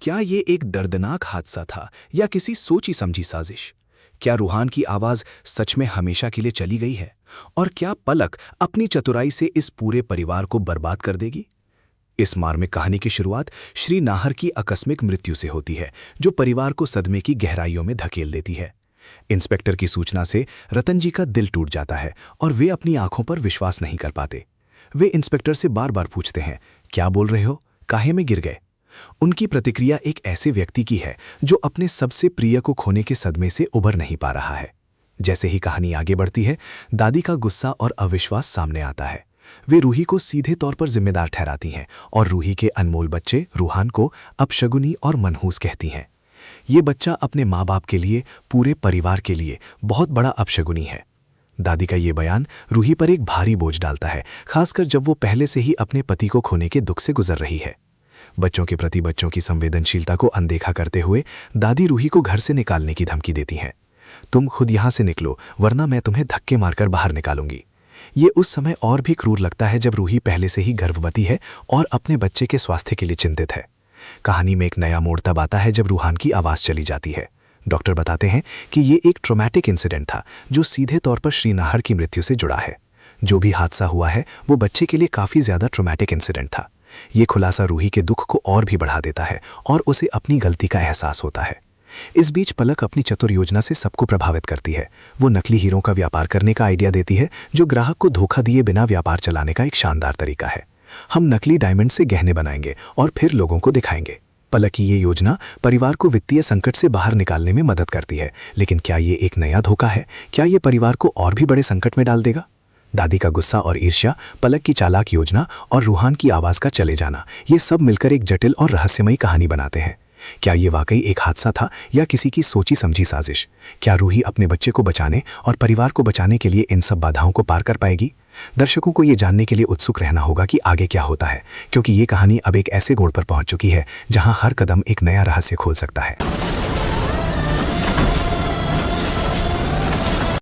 क्या ये एक दर्दनाक हादसा था या किसी सोची समझी साजिश? क्या रूहान की आवाज सच में हमेशा के लिए चली गई है? और क्या पलक अपनी चतुराई से इस पूरे परिवार को बर्बाद कर देगी? इस मार्मिक कहानी की शुरुआत श्री नाहर की आकस्मिक मृत्यु से होती है, जो परिवार को सदमे की गहराइयों में धकेल देती है। इंस्पेक्टर की सूचना से रतन जी का दिल टूट जाता है और वे अपनी आंखों पर विश्वास नहीं कर पाते। वे इंस्पेक्टर से बार बार पूछते हैं, क्या बोल रहे हो? काहे में गिर गए? उनकी प्रतिक्रिया एक ऐसे व्यक्ति की है जो अपने सबसे प्रिय को खोने के सदमे से उबर नहीं पा रहा है। जैसे ही कहानी आगे बढ़ती है, दादी का गुस्सा और अविश्वास सामने आता है। वे रूही को सीधे तौर पर जिम्मेदार ठहराती हैं और रूही के अनमोल बच्चे रूहान को अपशगुनी और मनहूस कहती हैं। ये बच्चा अपने माँ बाप के लिए, पूरे परिवार के लिए बहुत बड़ा अपशगुनी है। दादी का ये बयान रूही पर एक भारी बोझ डालता है, खासकर जब वो पहले से ही अपने पति को खोने के दुख से गुजर रही है। बच्चों के प्रति बच्चों की संवेदनशीलता को अनदेखा करते हुए दादी रूही को घर से निकालने की धमकी देती हैं। तुम खुद यहां से निकलो, वरना मैं तुम्हें धक्के मारकर बाहर निकालूंगी। ये उस समय और भी क्रूर लगता है जब रूही पहले से ही गर्भवती है और अपने बच्चे के स्वास्थ्य के लिए चिंतित है। कहानी में एक नया मोड़ तब आता है जब रूहान की आवाज चली जाती है। डॉक्टर बताते हैं कि ये एक ट्रॉमेटिक इंसिडेंट था जो सीधे तौर पर श्री नाहर की मृत्यु से जुड़ा है। जो भी हादसा हुआ है वो बच्चे के लिए काफी ज्यादा ट्रॉमेटिक इंसिडेंट था। ये खुलासा रूही के दुख को और भी बढ़ा देता है और उसे अपनी गलती का एहसास होता है। इस बीच पलक अपनी चतुर योजना से सबको प्रभावित करती है। वो नकली हीरों का व्यापार करने का आइडिया देती है, जो ग्राहक को धोखा दिए बिना व्यापार चलाने का एक शानदार तरीका है। हम नकली डायमंड से गहने बनाएंगे और फिर लोगों को दिखाएंगे। पलक की ये योजना परिवार को वित्तीय संकट से बाहर निकालने में मदद करती है, लेकिन क्या ये एक नया धोखा है? क्या ये परिवार को और भी बड़े संकट में डाल देगा? दादी का गुस्सा और ईर्ष्या, पलक की चालाक योजना और रूहान की आवाज का चले जाना, ये सब मिलकर एक जटिल और रहस्यमयी कहानी बनाते हैं। क्या ये वाकई एक हादसा था या किसी की सोची समझी साजिश? क्या रूही अपने बच्चे को बचाने और परिवार को बचाने के लिए इन सब बाधाओं को पार कर पाएगी? दर्शकों को ये जानने के लिए उत्सुक रहना होगा कि आगे क्या होता है, क्योंकि ये कहानी अब एक ऐसे मोड़ पर पहुंच चुकी है जहां हर कदम एक नया रहस्य खोल सकता है।